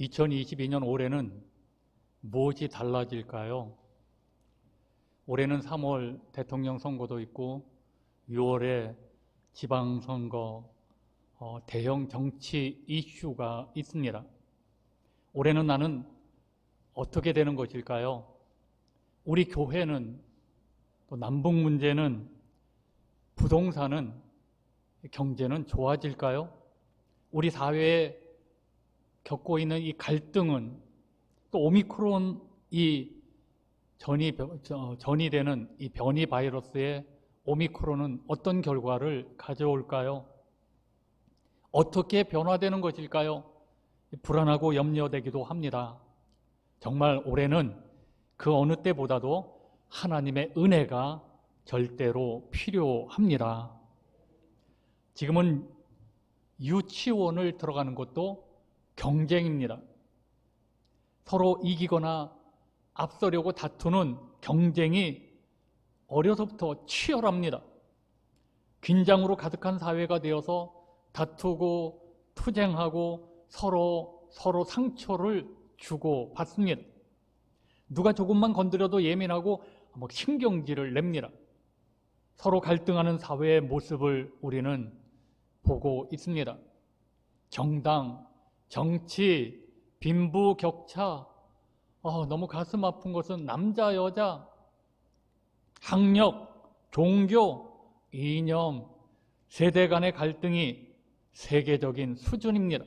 2022년 올해는 무엇이 달라질까요? 올해는 3월 대통령 선거도 있고 6월에 지방선거, 대형 정치 이슈가 있습니다. 올해는 나는 어떻게 되는 것일까요? 우리 교회는, 또 남북 문제는, 부동산은, 경제는 좋아질까요? 우리 사회에 겪고 있는 이 갈등은, 또 오미크론이 전이 되는 이 변이 바이러스의 오미크론은 어떤 결과를 가져올까요? 어떻게 변화되는 것일까요? 불안하고 염려되기도 합니다. 정말 올해는 그 어느 때보다도 하나님의 은혜가 절대로 필요합니다. 지금은 유치원을 들어가는 것도 경쟁입니다. 서로 이기거나 앞서려고 다투는 경쟁이 어려서부터 치열합니다. 긴장으로 가득한 사회가 되어서 다투고 투쟁하고 서로 상처를 주고 받습니다. 누가 조금만 건드려도 예민하고 신경질을 냅니다. 서로 갈등하는 사회의 모습을 우리는 보고 있습니다. 정당, 정치, 빈부격차, 너무 가슴 아픈 것은 남자, 여자, 학력, 종교, 이념, 세대 간의 갈등이 세계적인 수준입니다.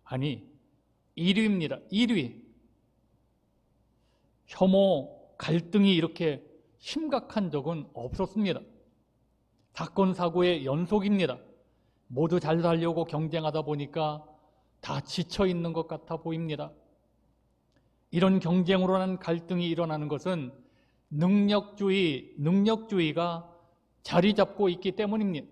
아니, 1위입니다. 1위. 혐오, 갈등이 이렇게 심각한 적은 없었습니다. 사건, 사고의 연속입니다. 모두 잘 살려고 경쟁하다 보니까 다 지쳐 있는 것 같아 보입니다. 이런 경쟁으로 한 갈등이 일어나는 것은 능력주의가 자리 잡고 있기 때문입니다.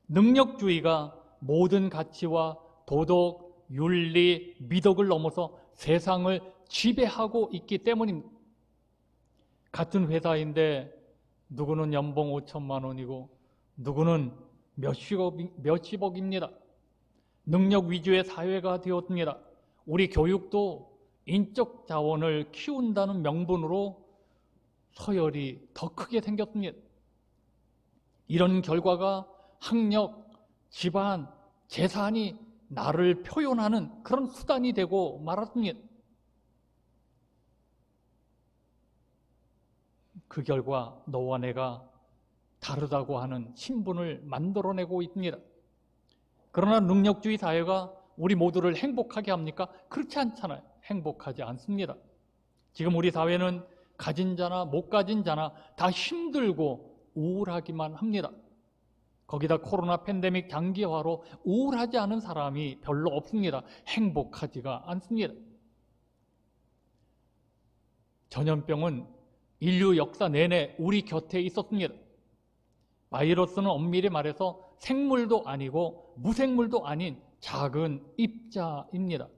능력주의가 모든 가치와 도덕, 윤리, 미덕을 넘어서 세상을 지배하고 있기 때문입니다. 같은 회사인데 누구는 연봉 5천만 원이고 누구는 몇십억입니다. 능력 위주의 사회가 되었습니다. 우리 교육도 인적 자원을 키운다는 명분으로 서열이 더 크게 생겼습니다. 이런 결과가 학력, 집안, 재산이 나를 표현하는 그런 수단이 되고 말았습니다. 그 결과 너와 내가 다르다고 하는 신분을 만들어내고 있습니다. 그러나 능력주의 사회가 우리 모두를 행복하게 합니까? 그렇지 않잖아요. 행복하지 않습니다. 지금 우리 사회는 가진 자나 못 가진 자나 다 힘들고 우울하기만 합니다. 거기다 코로나 팬데믹 장기화로 우울하지 않은 사람이 별로 없습니다. 행복하지가 않습니다. 전염병은 인류 역사 내내 우리 곁에 있었습니다. 바이러스는 엄밀히 말해서 생물도 아니고 무생물도 아닌 작은 입자입니다.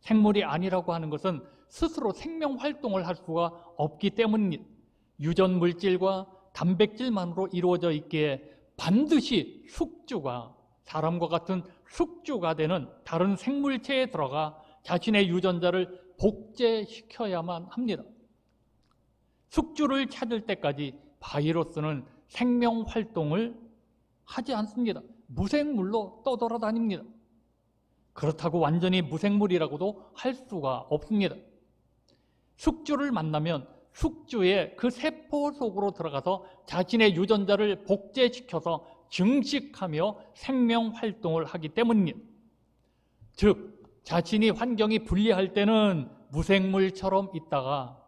생물이 아니라고 하는 것은 스스로 생명 활동을 할 수가 없기 때문입니다. 유전 물질과 단백질만으로 이루어져 있기에 반드시 숙주가, 사람과 같은 숙주가 되는 다른 생물체에 들어가 자신의 유전자를 복제시켜야만 합니다. 숙주를 찾을 때까지 바이러스는 생명 활동을 하지 않습니다. 무생물로 떠돌아다닙니다. 그렇다고 완전히 무생물이라고도 할 수가 없습니다. 숙주를 만나면 숙주의 그 세포 속으로 들어가서 자신의 유전자를 복제시켜서 증식하며 생명 활동을 하기 때문입니다. 즉, 자신이 환경이 불리할 때는 무생물처럼 있다가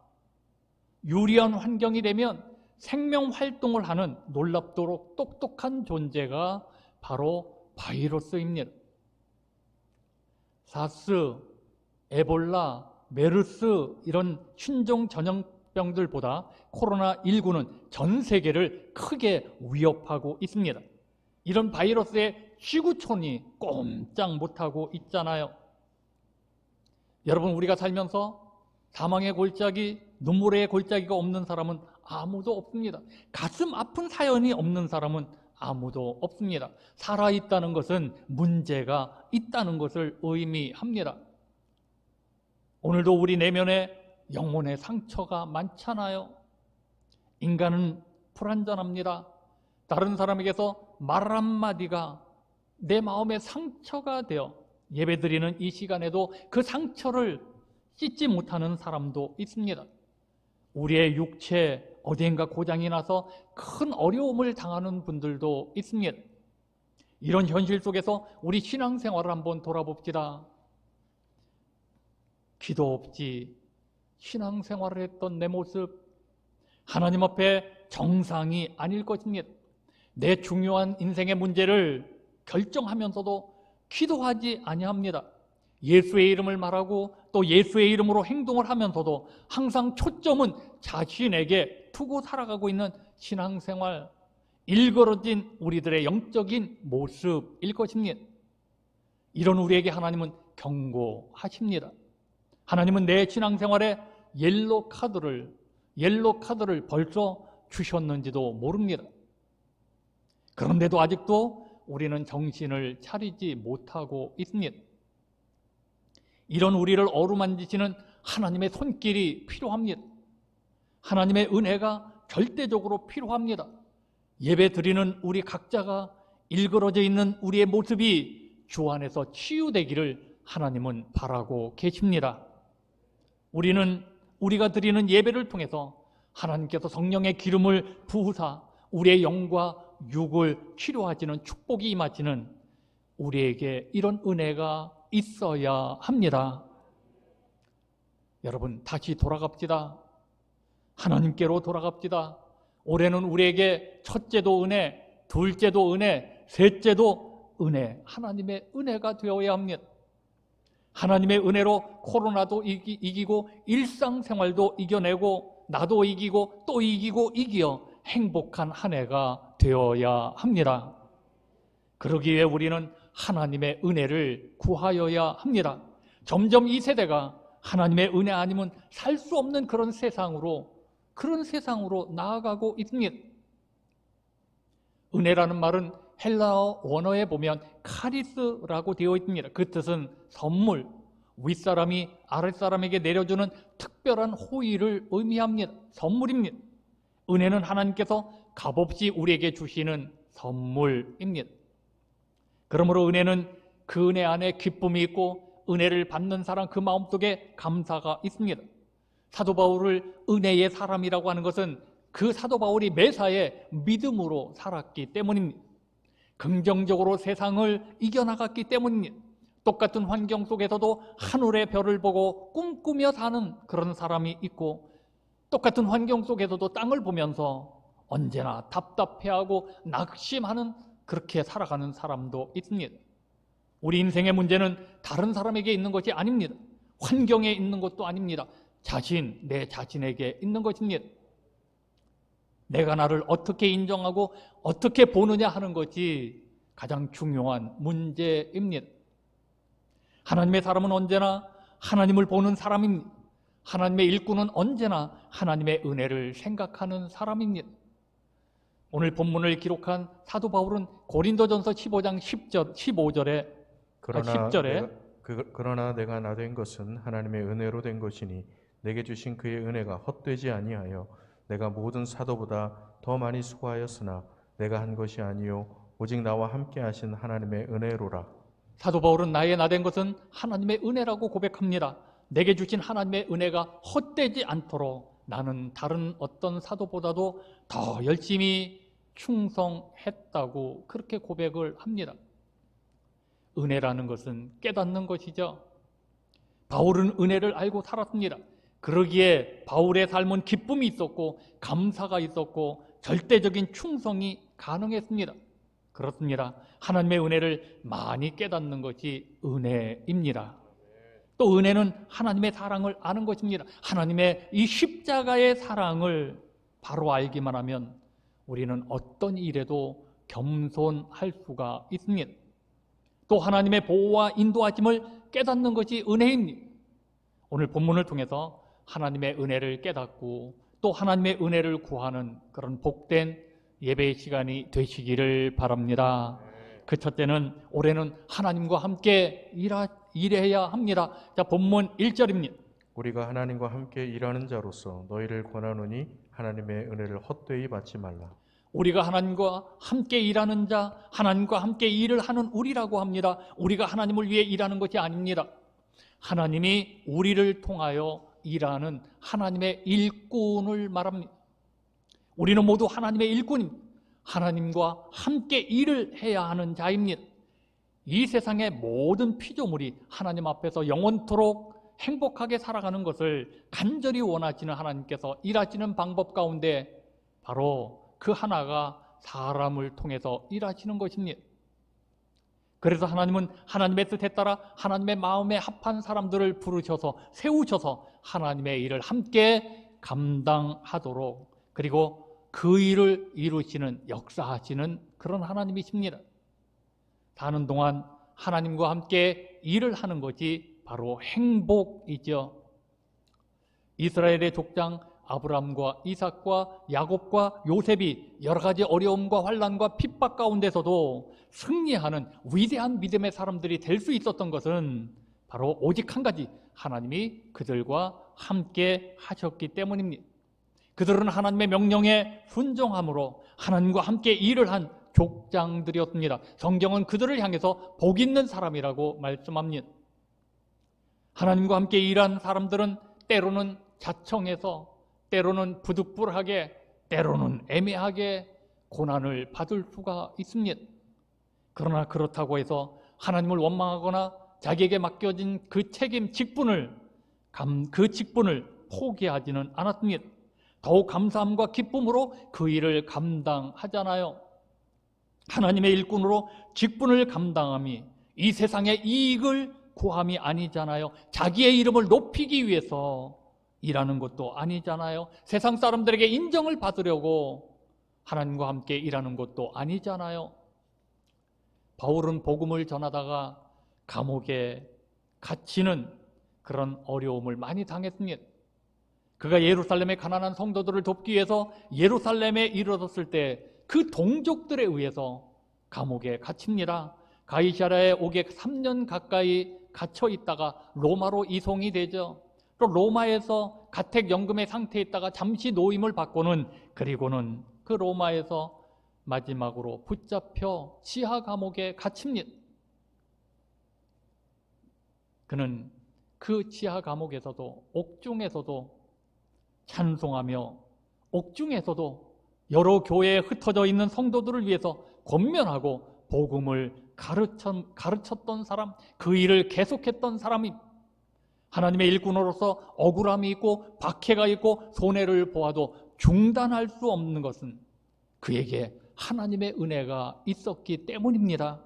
유리한 환경이 되면 생명 활동을 하는 놀랍도록 똑똑한 존재가 바로 바이러스입니다. 사스, 에볼라, 메르스 이런 신종 전염병들보다 코로나19는 전 세계를 크게 위협하고 있습니다. 이런 바이러스의 지구촌이 꼼짝 못하고 있잖아요. 여러분, 우리가 살면서 사망의 골짜기, 눈물의 골짜기가 없는 사람은 아무도 없습니다. 가슴 아픈 사연이 없는 사람은 아무도 없습니다. 살아있다는 것은 문제가 있다는 것을 의미합니다. 오늘도 우리 내면에 영혼의 상처가 많잖아요. 인간은 불완전합니다. 다른 사람에게서 말 한마디가 내 마음의 상처가 되어 예배드리는 이 시간에도 그 상처를 씻지 못하는 사람도 있습니다. 우리의 육체 어디엔가 고장이 나서 큰 어려움을 당하는 분들도 있습니다. 이런 현실 속에서 우리 신앙생활을 한번 돌아봅시다. 기도 없이 신앙생활을 했던 내 모습, 하나님 앞에 정상이 아닐 것입니다. 내 중요한 인생의 문제를 결정하면서도 기도하지 아니합니다. 예수의 이름을 말하고 또 예수의 이름으로 행동을 하면서도 항상 초점은 자신에게 두고 살아가고 있는 신앙생활, 일그러진 우리들의 영적인 모습일 것입니다. 이런 우리에게 하나님은 경고하십니다. 하나님은 내 신앙생활에 옐로 카드를 벌써 주셨는지도 모릅니다. 그런데도 아직도 우리는 정신을 차리지 못하고 있습니다. 이런 우리를 어루만지시는 하나님의 손길이 필요합니다. 하나님의 은혜가 절대적으로 필요합니다. 예배 드리는 우리 각자가 일그러져 있는 우리의 모습이 주 안에서 치유되기를 하나님은 바라고 계십니다. 우리가 드리는 예배를 통해서 하나님께서 성령의 기름을 부으사 우리의 영과 육을 치료하시는 축복이 임하시는 우리에게 이런 은혜가 있어야 합니다. 여러분, 다시 돌아갑시다. 하나님께로 돌아갑시다. 올해는 우리에게 첫째도 은혜, 둘째도 은혜, 셋째도 은혜, 하나님의 은혜가 되어야 합니다. 하나님의 은혜로 코로나도 이기고 일상생활도 이겨내고 나도 이기고 또 이기고 이겨 행복한 한 해가 되어야 합니다. 그러기 위해 우리는 하나님의 은혜를 구하여야 합니다. 점점 이 세대가 하나님의 은혜 아니면 살 수 없는 그런 세상으로 나아가고 있습니다. 은혜라는 말은 헬라어 원어에 보면 카리스라고 되어 있습니다. 그 뜻은 선물, 윗사람이 아랫사람에게 내려주는 특별한 호의를 의미합니다. 선물입니다. 은혜는 하나님께서 값없이 우리에게 주시는 선물입니다. 그러므로 은혜는 그 은혜 안에 기쁨이 있고 은혜를 받는 사람 그 마음속에 감사가 있습니다. 사도 바울을 은혜의 사람이라고 하는 것은 그 사도 바울이 매사에 믿음으로 살았기 때문입니다. 긍정적으로 세상을 이겨나갔기 때문입니다. 똑같은 환경 속에서도 하늘의 별을 보고 꿈꾸며 사는 그런 사람이 있고 똑같은 환경 속에서도 땅을 보면서 언제나 답답해하고 낙심하는 그렇게 살아가는 사람도 있습니다. 우리 인생의 문제는 다른 사람에게 있는 것이 아닙니다. 환경에 있는 것도 아닙니다. 내 자신에게 있는 것입니다. 내가 나를 어떻게 인정하고 어떻게 보느냐 하는 것이 가장 중요한 문제입니다. 하나님의 사람은 언제나 하나님을 보는 사람입니다. 하나님의 일꾼은 언제나 하나님의 은혜를 생각하는 사람입니다. 오늘 본문을 기록한 사도 바울은 고린도전서 15장 15절에 그러나 내가 나 된 것은 하나님의 은혜로 된 것이니 내게 주신 그의 은혜가 헛되지 아니하여 내가 모든 사도보다 더 많이 수고하였으나 내가 한 것이 아니요 오직 나와 함께 하신 하나님의 은혜로라. 사도 바울은 나의 나 된 것은 하나님의 은혜라고 고백합니다. 내게 주신 하나님의 은혜가 헛되지 않도록 나는 다른 어떤 사도보다도 더 열심히 충성했다고 그렇게 고백을 합니다. 은혜라는 것은 깨닫는 것이죠. 바울은 은혜를 알고 살았습니다. 그러기에 바울의 삶은 기쁨이 있었고 감사가 있었고 절대적인 충성이 가능했습니다. 그렇습니다. 하나님의 은혜를 많이 깨닫는 것이 은혜입니다. 또 은혜는 하나님의 사랑을 아는 것입니다. 하나님의 이 십자가의 사랑을 바로 알기만 하면 우리는 어떤 일에도 겸손할 수가 있습니다. 또 하나님의 보호와 인도하심을 깨닫는 것이 은혜입니다. 오늘 본문을 통해서 하나님의 은혜를 깨닫고 또 하나님의 은혜를 구하는 그런 복된 예배의 시간이 되시기를 바랍니다. 그 첫째는 올해는 하나님과 함께 일해야 합니다. 자, 본문 1절입니다. 우리가 하나님과 함께 일하는 자로서 너희를 권하노니 하나님의 은혜를 헛되이 받지 말라. 우리가 하나님과 함께 일하는 자, 하나님과 함께 일을 하는 우리라고 합니다. 우리가 하나님을 위해 일하는 것이 아닙니다. 하나님이 우리를 통하여 일하는 하나님의 일꾼을 말합니다. 우리는 모두 하나님의 일꾼입니다. 하나님과 함께 일을 해야 하는 자입니다. 이 세상의 모든 피조물이 하나님 앞에서 영원토록 행복하게 살아가는 것을 간절히 원하시는 하나님께서 일하시는 방법 가운데 바로 그 하나가 사람을 통해서 일하시는 것입니다. 그래서 하나님은 하나님의 뜻에 따라 하나님의 마음에 합한 사람들을 부르셔서 세우셔서 하나님의 일을 함께 감당하도록, 그리고 그 일을 이루시는, 역사하시는 그런 하나님이십니다. 사는 동안 하나님과 함께 일을 하는 것이 바로 행복이죠. 이스라엘의 족장 아브라함과 이삭과 야곱과 요셉이 여러 가지 어려움과 환난과 핍박 가운데서도 승리하는 위대한 믿음의 사람들이 될 수 있었던 것은 바로 오직 한 가지, 하나님이 그들과 함께 하셨기 때문입니다. 그들은 하나님의 명령에 순종함으로 하나님과 함께 일을 한 족장들이었습니다. 성경은 그들을 향해서 복 있는 사람이라고 말씀합니다. 하나님과 함께 일한 사람들은 때로는 자청해서, 때로는 부득불하게, 때로는 애매하게 고난을 받을 수가 있습니다. 그러나 그렇다고 해서 하나님을 원망하거나 자기에게 맡겨진 그 책임, 직분을 포기하지는 않았습니다. 더욱 감사함과 기쁨으로 그 일을 감당하잖아요. 하나님의 일꾼으로 직분을 감당함이 이 세상의 이익을 구함이 아니잖아요. 자기의 이름을 높이기 위해서 일하는 것도 아니잖아요. 세상 사람들에게 인정을 받으려고 하나님과 함께 일하는 것도 아니잖아요. 바울은 복음을 전하다가 감옥에 갇히는 그런 어려움을 많이 당했습니다. 그가 예루살렘의 가난한 성도들을 돕기 위해서 예루살렘에 이르렀을 때 그 동족들에 의해서 감옥에 갇힙니다. 가이사랴에 오게 3년 가까이 갇혀 있다가 로마로 이송이 되죠. 또 로마에서 가택연금의 상태에 있다가 잠시 노임을 받고는, 그리고는 그 로마에서 마지막으로 붙잡혀 지하 감옥에 갇힙니다. 그는 그 지하 감옥에서도, 옥중에서도 찬송하며, 옥중에서도 여러 교회에 흩어져 있는 성도들을 위해서 권면하고 복음을 가르쳤던 사람, 그 일을 계속했던 사람이, 하나님의 일꾼으로서 억울함이 있고 박해가 있고 손해를 보아도 중단할 수 없는 것은 그에게 하나님의 은혜가 있었기 때문입니다.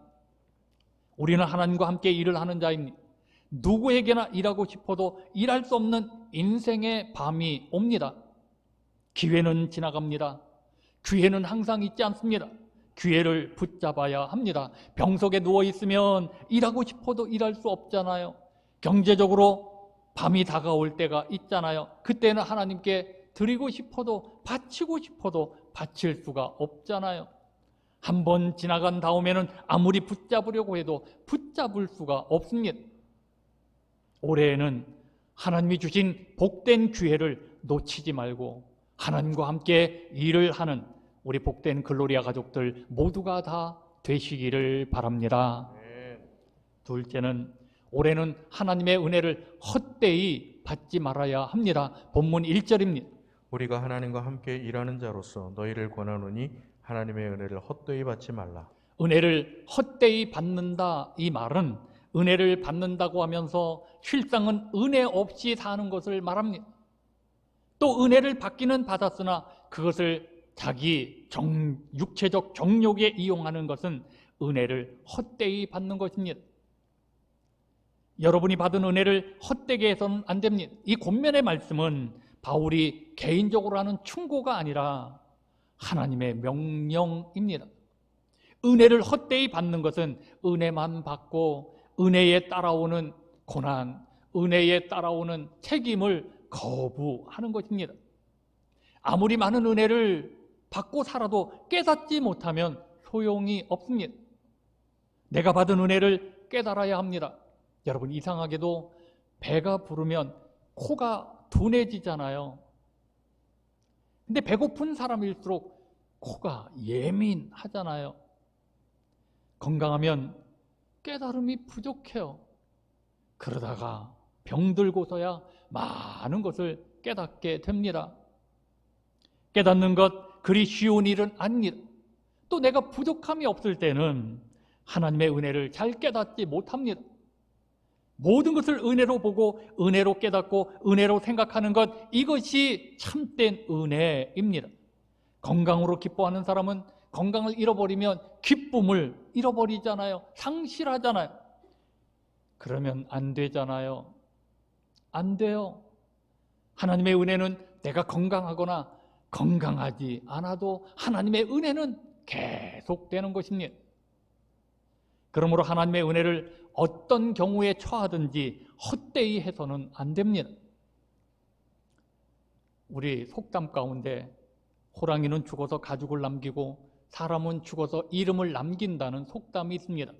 우리는 하나님과 함께 일을 하는 자입니다. 누구에게나 일하고 싶어도 일할 수 없는 인생의 밤이 옵니다. 기회는 지나갑니다. 기회는 항상 있지 않습니다. 기회를 붙잡아야 합니다. 병석에 누워있으면 일하고 싶어도 일할 수 없잖아요. 경제적으로 밤이 다가올 때가 있잖아요. 그때는 하나님께 드리고 싶어도, 바치고 싶어도 바칠 수가 없잖아요. 한 번 지나간 다음에는 아무리 붙잡으려고 해도 붙잡을 수가 없습니다. 올해에는 하나님이 주신 복된 기회를 놓치지 말고 하나님과 함께 일을 하는 우리 복된 글로리아 가족들 모두가 다 되시기를 바랍니다. 둘째는, 올해는 하나님의 은혜를 헛되이 받지 말아야 합니다. 본문 1절입니다. 우리가 하나님과 함께 일하는 자로서 너희를 권하노니 하나님의 은혜를 헛되이 받지 말라. 은혜를 헛되이 받는다, 이 말은 은혜를 받는다고 하면서 실상은 은혜 없이 사는 것을 말합니다. 또 은혜를 받기는 받았으나 그것을 자기 육체적 정욕에 이용하는 것은 은혜를 헛되이 받는 것입니다. 여러분이 받은 은혜를 헛되게 해서는 안 됩니다. 이 권면의 말씀은 바울이 개인적으로 하는 충고가 아니라 하나님의 명령입니다. 은혜를 헛되이 받는 것은 은혜만 받고 은혜에 따라오는 고난, 은혜에 따라오는 책임을 거부하는 것입니다. 아무리 많은 은혜를 받고 살아도 깨닫지 못하면 소용이 없습니다. 내가 받은 은혜를 깨달아야 합니다. 여러분, 이상하게도 배가 부르면 코가 둔해지잖아요. 근데 배고픈 사람일수록 코가 예민하잖아요. 건강하면 깨달음이 부족해요. 그러다가 병들고서야 많은 것을 깨닫게 됩니다. 깨닫는 것 그리 쉬운 일은 아닙니다. 또 내가 부족함이 없을 때는 하나님의 은혜를 잘 깨닫지 못합니다. 모든 것을 은혜로 보고 은혜로 깨닫고 은혜로 생각하는 것, 이것이 참된 은혜입니다. 건강으로 기뻐하는 사람은 건강을 잃어버리면 기쁨을 잃어버리잖아요. 상실하잖아요. 그러면 안 되잖아요. 안 돼요. 하나님의 은혜는 내가 건강하거나 건강하지 않아도 하나님의 은혜는 계속되는 것입니다. 그러므로 하나님의 은혜를 어떤 경우에 처하든지 헛되이 해서는 안 됩니다. 우리 속담 가운데 호랑이는 죽어서 가죽을 남기고 사람은 죽어서 이름을 남긴다는 속담이 있습니다.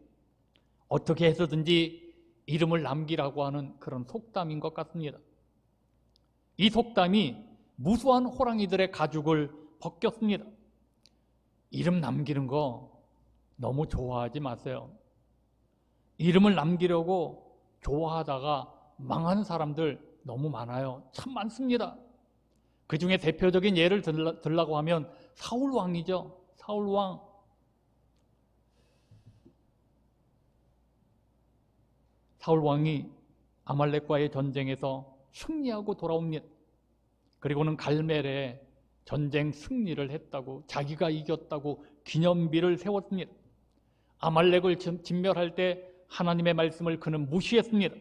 어떻게 해서든지 이름을 남기라고 하는 그런 속담인 것 같습니다. 이 속담이 무수한 호랑이들의 가죽을 벗겼습니다. 이름 남기는 거 너무 좋아하지 마세요. 이름을 남기려고 좋아하다가 망한 사람들 너무 많아요. 참 많습니다. 그 중에 대표적인 예를 들라고 하면 사울 왕이죠. 사울 왕. 사울 왕이 아말렉과의 전쟁에서 승리하고 돌아옵니다. 그리고는 갈멜에 전쟁 승리를 했다고, 자기가 이겼다고 기념비를 세웠습니다. 아말렉을 진멸할 때 하나님의 말씀을 그는 무시했습니다.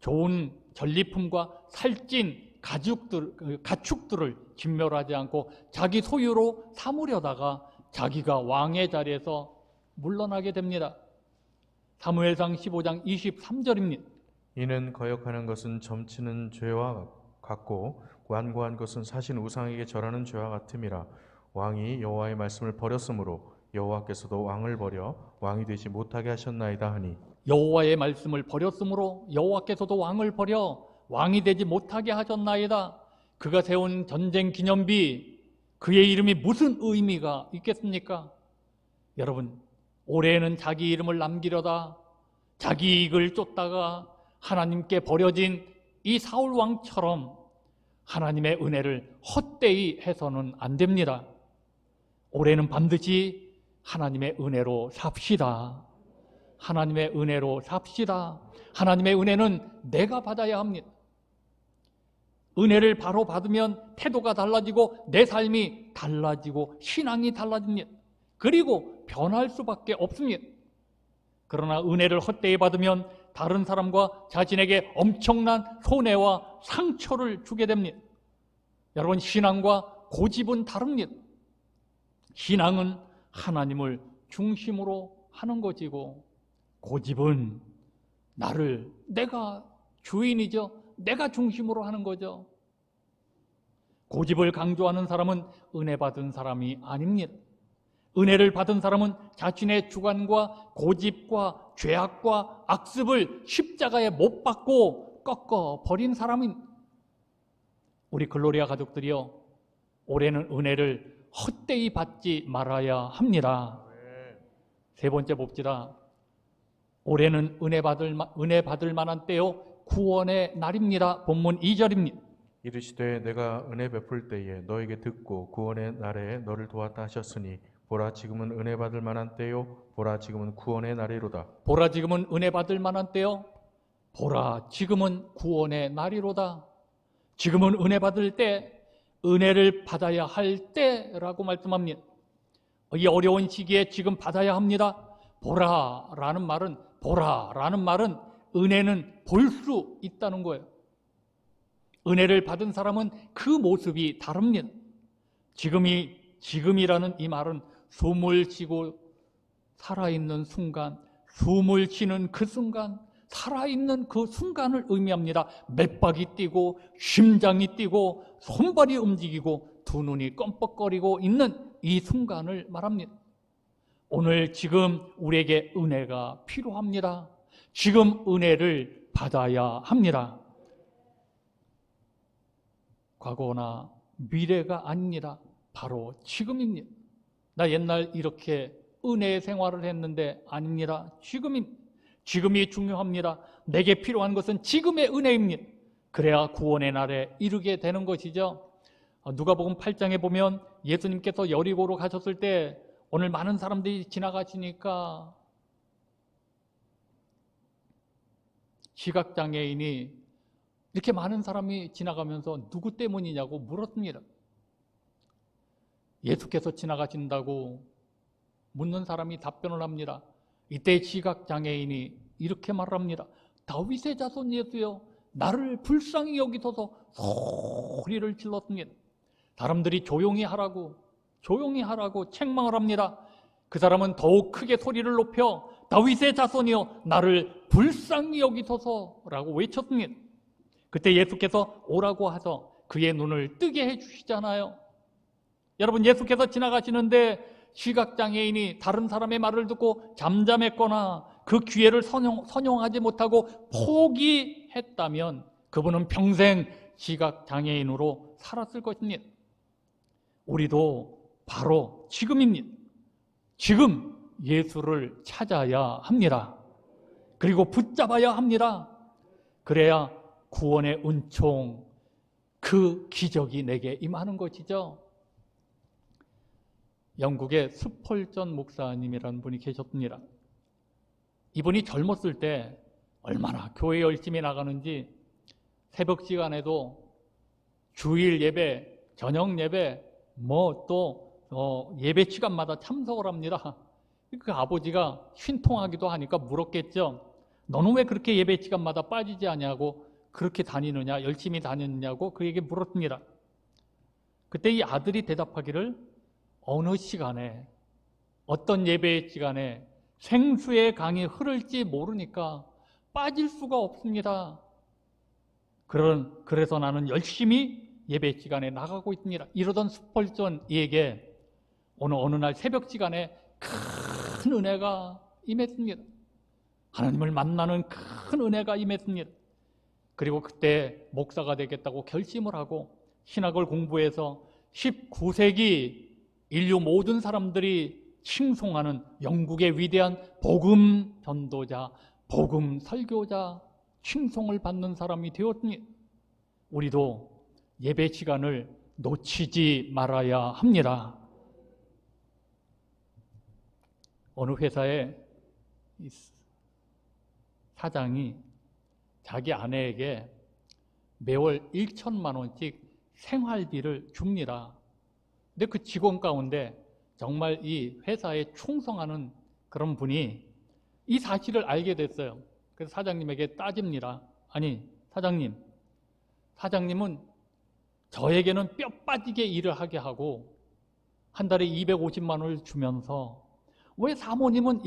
좋은 전리품과 살찐 가축들을 진멸하지 않고 자기 소유로 삼으려다가 자기가 왕의 자리에서 물러나게 됩니다. 사무엘상 15장 23절입니다. 이는 거역하는 것은 점치는 죄와 같고 완고한 것은 사신 우상에게 절하는 죄와 같음이라. 왕이 여호와의 말씀을 버렸으므로 여호와께서도 왕을 버려 왕이 되지 못하게 하셨나이다 하니. 여호와의 말씀을 버렸으므로 여호와께서도 왕을 버려 왕이 되지 못하게 하셨나이다. 그가 세운 전쟁 기념비, 그의 이름이 무슨 의미가 있겠습니까? 여러분, 올해는 자기 이름을 남기려다 자기 이익을 쫓다가 하나님께 버려진 이 사울 왕처럼 하나님의 은혜를 헛되이 해서는 안 됩니다. 올해는 반드시 하나님의 은혜로 삽시다. 하나님의 은혜로 삽시다. 하나님의 은혜는 내가 받아야 합니다. 은혜를 바로 받으면 태도가 달라지고 내 삶이 달라지고 신앙이 달라집니다. 그리고 변할 수밖에 없습니다. 그러나 은혜를 헛되이 받으면 다른 사람과 자신에게 엄청난 손해와 상처를 주게 됩니다. 여러분, 신앙과 고집은 다릅니다. 신앙은 하나님을 중심으로 하는 것이고, 고집은 내가 주인이죠. 내가 중심으로 하는 거죠. 고집을 강조하는 사람은 은혜 받은 사람이 아닙니다. 은혜를 받은 사람은 자신의 주관과 고집과 죄악과 악습을 십자가에 못 박고 꺾어 버린 사람입니다. 우리 글로리아 가족들이요, 올해는 은혜를 헛되이 받지 말아야 합니다. 세 번째 봅시다. 올해는 은혜 받을 만한 때요, 구원의 날입니다. 본문 2절입니다. 이르시되 내가 은혜 베풀 때에 너에게 듣고 구원의 날에 너를 도왔다 하셨으니 보라 지금은 은혜 받을 만한 때요 보라 지금은 구원의 날이로다. 보라 지금은 은혜 받을 만한 때요, 보라 지금은 구원의 날이로다. 지금은 은혜 받을 때, 은혜를 받아야 할 때라고 말씀합니다. 이 어려운 시기에 지금 받아야 합니다. 보라라는 말은 은혜는 볼 수 있다는 거예요. 은혜를 받은 사람은 그 모습이 다릅니다. 지금이라는 이 말은 숨을 쉬고 살아있는 순간, 숨을 쉬는 그 순간, 살아있는 그 순간을 의미합니다. 맥박이 뛰고 심장이 뛰고 손발이 움직이고 두 눈이 껌뻑거리고 있는 이 순간을 말합니다. 오늘 지금 우리에게 은혜가 필요합니다. 지금 은혜를 받아야 합니다. 과거나 미래가 아니라 바로 지금입니다. 나 옛날 이렇게 은혜의 생활을 했는데 아닙니다. 지금이 중요합니다. 내게 필요한 것은 지금의 은혜입니다. 그래야 구원의 날에 이르게 되는 것이죠. 누가복음 8장에 보면 예수님께서 여리고로 가셨을 때 오늘 많은 사람들이 지나가시니까 시각장애인이 이렇게 많은 사람이 지나가면서 누구 때문이냐고 물었습니다. 예수께서 지나가신다고 묻는 사람이 답변을 합니다. 이때 시각장애인이 이렇게 말합니다. 다윗의 자손 예수여, 나를 불쌍히 여기소서 소리를 질렀습니다. 사람들이 조용히 하라고 책망을 합니다. 그 사람은 더욱 크게 소리를 높여 다윗의 자손이여, 나를 불쌍히 여기소서라고 외쳤습니다. 그때 예수께서 오라고 하셔 그의 눈을 뜨게 해주시잖아요. 여러분, 예수께서 지나가시는데 시각장애인이 다른 사람의 말을 듣고 잠잠했거나 그 기회를 선용하지 못하고 포기했다면 그분은 평생 시각장애인으로 살았을 것입니다. 우리도 바로 지금입니다. 지금 예수를 찾아야 합니다. 그리고 붙잡아야 합니다. 그래야 구원의 은총, 그 기적이 내게 임하는 것이죠. 영국의 스펄전 목사님이라는 분이 계셨습니다. 이분이 젊었을 때 얼마나 교회 열심히 나가는지 새벽 시간에도 주일 예배, 저녁 예배, 예배 시간마다 참석을 합니다. 그 아버지가 신통하기도 하니까 물었겠죠. 너는 왜 그렇게 예배 시간마다 빠지지 않냐고, 그렇게 다니느냐, 열심히 다니느냐고 그에게 물었습니다. 그때 이 아들이 대답하기를, 어느 시간에, 어떤 예배 시간에 생수의 강이 흐를지 모르니까 빠질 수가 없습니다. 그래서 나는 열심히 예배 시간에 나가고 있습니다. 이러던 스펄전에게 어느 날 새벽 시간에 큰 은혜가 임했습니다. 하나님을 만나는 큰 은혜가 임했습니다. 그리고 그때 목사가 되겠다고 결심을 하고 신학을 공부해서 19세기 인류 모든 사람들이 칭송하는 영국의 위대한 복음 전도자, 복음 설교자 칭송을 받는 사람이 되었습니다. 우리도 예배 시간을 놓치지 말아야 합니다. 어느 회사의 사장이 자기 아내에게 매월 1천만 원씩 생활비를 줍니다. 근데 그 직원 가운데 정말 이 회사에 충성하는 그런 분이 이 사실을 알게 됐어요. 그래서 사장님에게 따집니다. 아니, 사장님은 저에게는 뼈 빠지게 일을 하게 하고 한 달에 250만 원을 주면서 왜 사모님은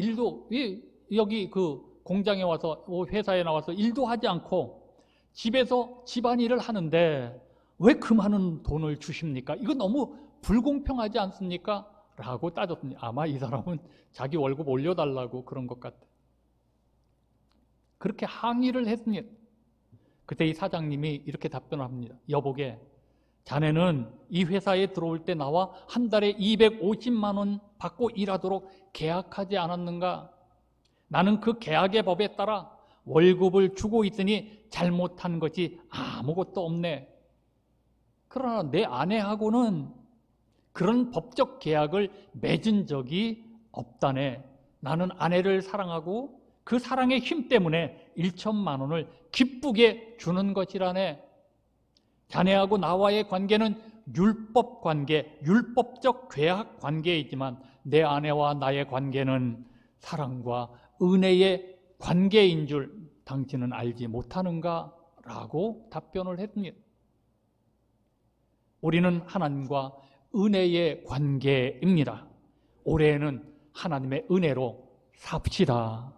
왜 여기 그 공장에 와서, 회사에 나와서 일도 하지 않고 집에서 집안일을 하는데 왜 그 많은 돈을 주십니까? 이거 너무 불공평하지 않습니까? 라고 따졌습니다. 아마 이 사람은 자기 월급 올려달라고 그런 것 같아요. 그렇게 항의를 했습니다. 그때 이 사장님이 이렇게 답변을 합니다. 여보게, 자네는 이 회사에 들어올 때 나와 한 달에 250만 원 받고 일하도록 계약하지 않았는가? 나는 그 계약의 법에 따라 월급을 주고 있으니 잘못한 것이 아무것도 없네. 그러나 내 아내하고는 그런 법적 계약을 맺은 적이 없다네. 나는 아내를 사랑하고 그 사랑의 힘 때문에 1천만 원을 기쁘게 주는 것이라네. 자네하고 나와의 관계는 율법 관계, 율법적 계약 관계이지만 내 아내와 나의 관계는 사랑과 은혜의 관계인 줄 당신은 알지 못하는가? 라고 답변을 했습니다. 우리는 하나님과 은혜의 관계입니다. 올해에는 하나님의 은혜로 삽시다.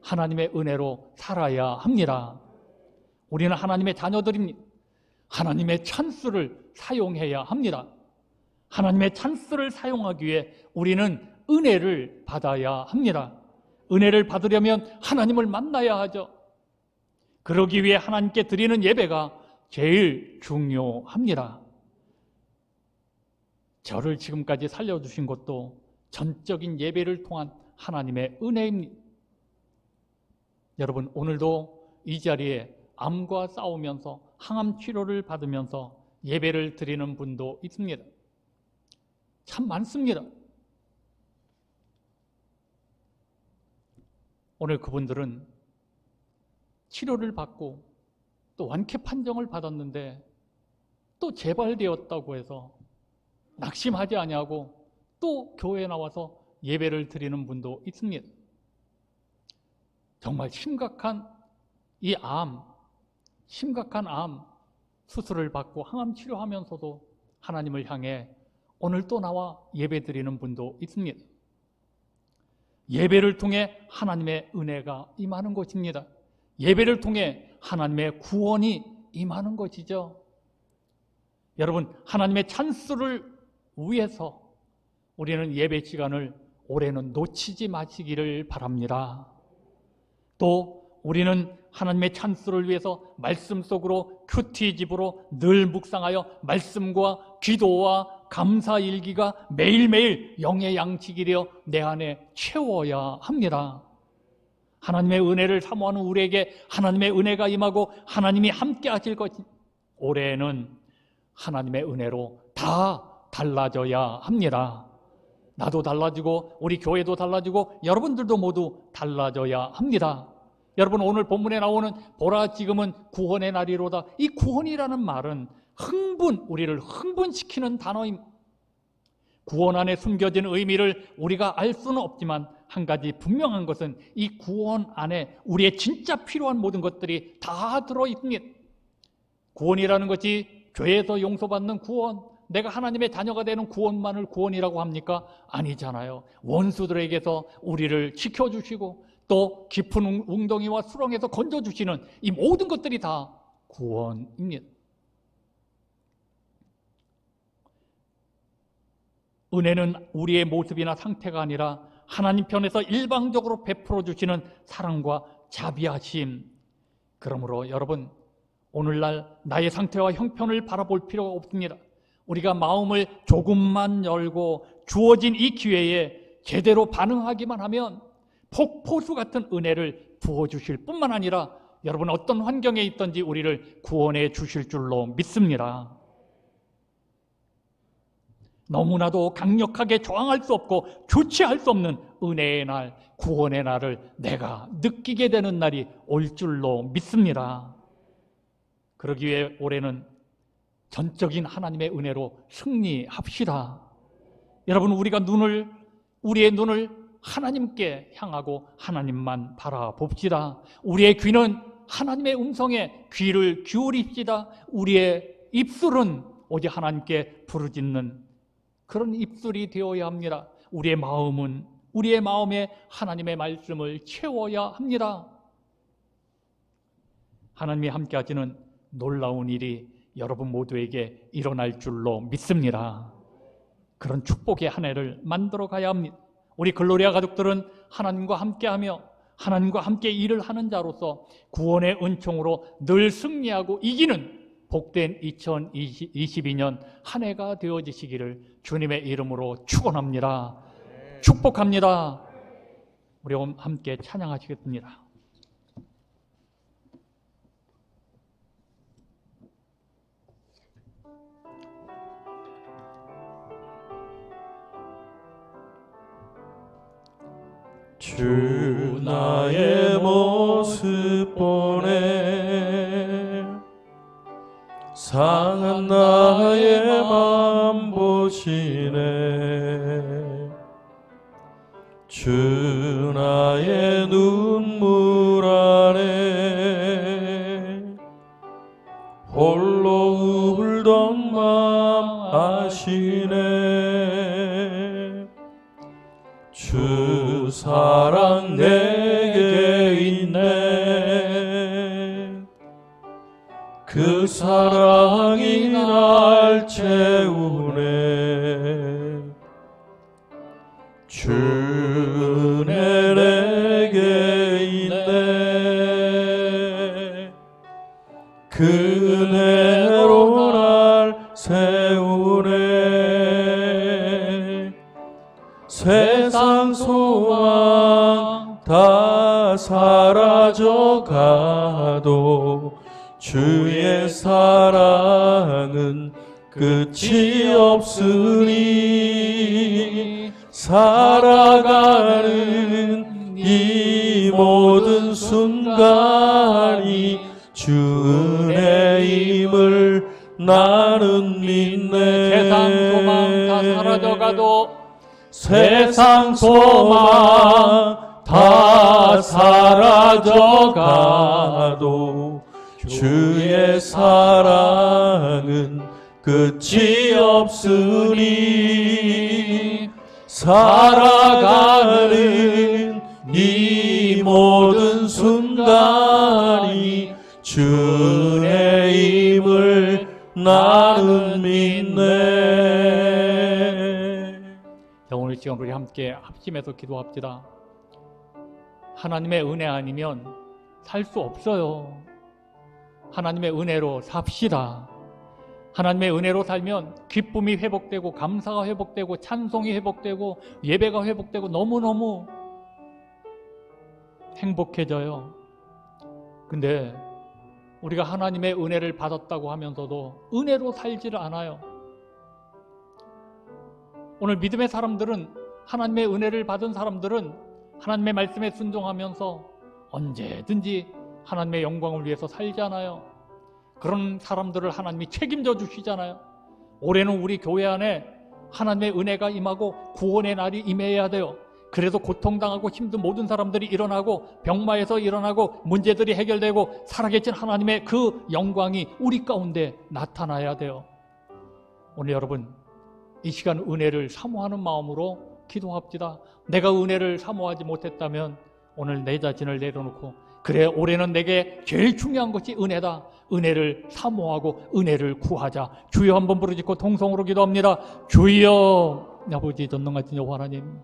하나님의 은혜로 살아야 합니다. 우리는 하나님의 자녀들입니다. 하나님의 찬스를 사용해야 합니다. 하나님의 찬스를 사용하기 위해 우리는 은혜를 받아야 합니다. 은혜를 받으려면 하나님을 만나야 하죠. 그러기 위해 하나님께 드리는 예배가 제일 중요합니다. 저를 지금까지 살려주신 것도 전적인 예배를 통한 하나님의 은혜입니다. 여러분, 오늘도 이 자리에 암과 싸우면서 항암 치료를 받으면서 예배를 드리는 분도 있습니다. 참 많습니다. 오늘 그분들은 치료를 받고 또 완쾌 판정을 받았는데 또 재발되었다고 해서 낙심하지 아니하고 또 교회에 나와서 예배를 드리는 분도 있습니다. 정말 심각한 암 수술을 받고 항암 치료하면서도 하나님을 향해 오늘 또 나와 예배 드리는 분도 있습니다. 예배를 통해 하나님의 은혜가 임하는 것입니다. 예배를 통해 하나님의 구원이 임하는 것이죠. 여러분, 하나님의 찬수를 위해서 우리는 예배 시간을 올해는 놓치지 마시기를 바랍니다. 또 우리는 하나님의 찬수를 위해서 말씀 속으로 큐티집으로 늘 묵상하여 말씀과 기도와 감사일기가 매일매일 영의 양식이 되어 내 안에 채워야 합니다. 하나님의 은혜를 사모하는 우리에게 하나님의 은혜가 임하고 하나님이 함께 하실 것이 올해는 하나님의 은혜로 다 달라져야 합니다. 나도 달라지고 우리 교회도 달라지고 여러분들도 모두 달라져야 합니다. 여러분, 오늘 본문에 나오는 보라 지금은 구원의 날이로다. 이 구원이라는 말은 우리를 흥분시키는 단어입니다. 구원 안에 숨겨진 의미를 우리가 알 수는 없지만 한 가지 분명한 것은 이 구원 안에 우리의 진짜 필요한 모든 것들이 다 들어있습니다. 구원이라는 것이 죄에서 용서받는 구원, 내가 하나님의 자녀가 되는 구원만을 구원이라고 합니까? 아니잖아요. 원수들에게서 우리를 지켜주시고 또 깊은 웅덩이와 수렁에서 건져주시는 이 모든 것들이 다 구원입니다. 은혜는 우리의 모습이나 상태가 아니라 하나님 편에서 일방적으로 베풀어 주시는 사랑과 자비하심. 그러므로 여러분, 오늘날 나의 상태와 형편을 바라볼 필요가 없습니다. 우리가 마음을 조금만 열고 주어진 이 기회에 제대로 반응하기만 하면 폭포수 같은 은혜를 부어주실 뿐만 아니라 여러분 어떤 환경에 있든지 우리를 구원해 주실 줄로 믿습니다. 너무나도 강력하게 저항할 수 없고 조치할 수 없는 은혜의 날, 구원의 날을 내가 느끼게 되는 날이 올 줄로 믿습니다. 그러기 위해 올해는 전적인 하나님의 은혜로 승리합시다. 여러분, 우리의 눈을 하나님께 향하고 하나님만 바라봅시다. 우리의 귀는 하나님의 음성에 귀를 기울입시다. 우리의 입술은 오직 하나님께 부르짖는 그런 입술이 되어야 합니다. 우리의 마음에 하나님의 말씀을 채워야 합니다. 하나님이 함께 하시는 놀라운 일이 여러분 모두에게 일어날 줄로 믿습니다. 그런 축복의 한 해를 만들어 가야 합니다. 우리 글로리아 가족들은 하나님과 함께하며 하나님과 함께 일을 하는 자로서 구원의 은총으로 늘 승리하고 이기는 복된 2022년 한 해가 되어지시기를 주님의 이름으로 축원합니다. 축복합니다. 우리 함께 찬양하시겠습니다. 주 나의 모습 보네 상한 나의 맘 보시네 주 나의 눈물 안에 홀로 울던 맘 아시네 주 사랑 내게 있네 그 사랑이 날 채우네 주 은혜 내게 있네 그 은혜 은혜로 날 세우네. 세상 소망 다 사라져가도 주의 사랑은 끝이 없으니 살아가는 이 모든 순간이 주 은혜임을 나는 믿네. 세상 소망 다 사라져가도 세상 소망 다 사라져가도 주의 사랑은 끝이 없으니 살아가는 이 모든 순간이 주 은혜임을 나는 믿네. 오늘 시간 우리 함께 합심해서 기도합시다. 하나님의 은혜 아니면 살 수 없어요. 하나님의 은혜로 삽시다. 하나님의 은혜로 살면 기쁨이 회복되고 감사가 회복되고 찬송이 회복되고 예배가 회복되고 너무너무 행복해져요. 근데 우리가 하나님의 은혜를 받았다고 하면서도 은혜로 살지를 않아요. 오늘 믿음의 사람들은, 하나님의 은혜를 받은 사람들은 하나님의 말씀에 순종하면서 언제든지 하나님의 영광을 위해서 살잖아요. 그런 사람들을 하나님이 책임져 주시잖아요. 올해는 우리 교회 안에 하나님의 은혜가 임하고 구원의 날이 임해야 돼요. 그래서 고통당하고 힘든 모든 사람들이 일어나고 병마에서 일어나고 문제들이 해결되고 살아계신 하나님의 그 영광이 우리 가운데 나타나야 돼요. 오늘 여러분 이 시간 은혜를 사모하는 마음으로 기도합시다. 내가 은혜를 사모하지 못했다면 오늘 내 자신을 내려놓고, 그래 올해는 내게 제일 중요한 것이 은혜다. 은혜를 사모하고 은혜를 구하자. 주여 한번 부르짖고 통성으로 기도합니다. 주여. 아버지 전능하신 여호와 하나님,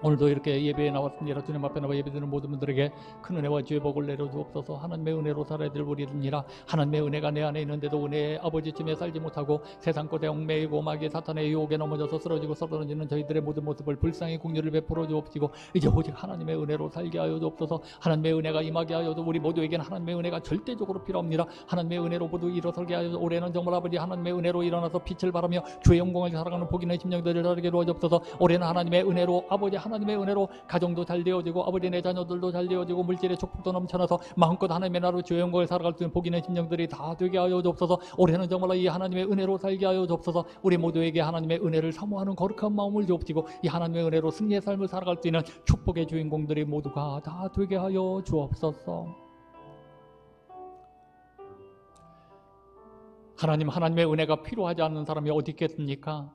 오늘도 이렇게 예배에 나왔습니다. 주님 앞에 나와 예배드리는 모든 분들에게 큰 은혜와 주의 복을 내려주옵소서. 하나님의 은혜로 살아야 될 우리들이라. 하나님의 은혜가 내 안에 있는데도 은혜의 아버지쯤에 살지 못하고 세상 것에 얽매이고 마귀의 사탄의 유혹에 넘어져서 쓰러지고 썰어지는 저희들의 모든 모습을 불쌍히 긍휼을 베풀어 주옵시고 이제 오직 하나님의 은혜로 살게 하여 주옵소서. 하나님의 은혜가 임하게 하여 주. 우리 모두에게는 하나님의 은혜가 절대적으로 필요합니다. 하나님의 은혜로 모두 일어서게 하여 주. 올해는 정말 아버지 하나님의 은혜로 일어나서 빛을 발하며 주의 영광을 살아가는 복 있는 심령들을 살게 도와주옵소서. 올해는 하나님의 은혜로 아버지 하나님의 은혜로 가정도 잘 되어지고 아버지 내 자녀들도 잘 되어지고 물질의 축복도 넘쳐나서 마음껏 하나님의 나라로 주의 영광을 살아갈 수 있는 복 있는 심령들이 다 되게 하여 주옵소서. 올해는 정말로 이 하나님의 은혜로 살게 하여 주옵소서. 우리 모두에게 하나님의 은혜를 사모하는 거룩한 마음을 주옵시고 이 하나님의 은혜로 승리의 삶을 살아갈 수 있는 축복의 주인공들이 모두가 다 되게 하여 주옵소서. 하나님의 은혜가 필요하지 않는 사람이 어디 있겠습니까?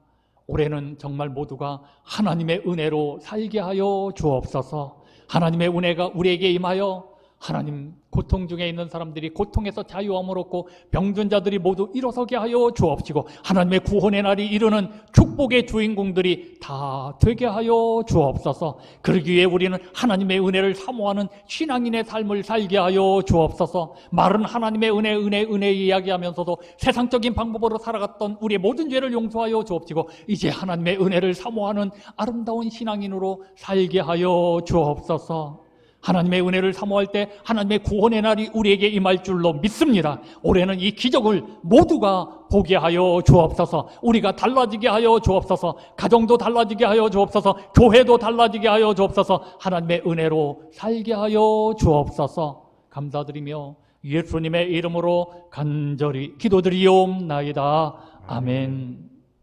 올해는 정말 모두가 하나님의 은혜로 살게 하여 주옵소서. 하나님의 은혜가 우리에게 임하여 하나님 고통 중에 있는 사람들이 고통에서 자유함을 얻고 병든 자들이 모두 일어서게 하여 주옵시고 하나님의 구원의 날이 이르는 축복의 주인공들이 다 되게 하여 주옵소서. 그러기 위해 우리는 하나님의 은혜를 사모하는 신앙인의 삶을 살게 하여 주옵소서. 말은 하나님의 은혜 이야기하면서도 세상적인 방법으로 살아갔던 우리의 모든 죄를 용서하여 주옵시고 이제 하나님의 은혜를 사모하는 아름다운 신앙인으로 살게 하여 주옵소서. 하나님의 은혜를 사모할 때 하나님의 구원의 날이 우리에게 임할 줄로 믿습니다. 올해는 이 기적을 모두가 보게 하여 주옵소서. 우리가 달라지게 하여 주옵소서. 가정도 달라지게 하여 주옵소서. 교회도 달라지게 하여 주옵소서. 하나님의 은혜로 살게 하여 주옵소서. 감사드리며 예수님의 이름으로 간절히 기도드리옵나이다. 아멘.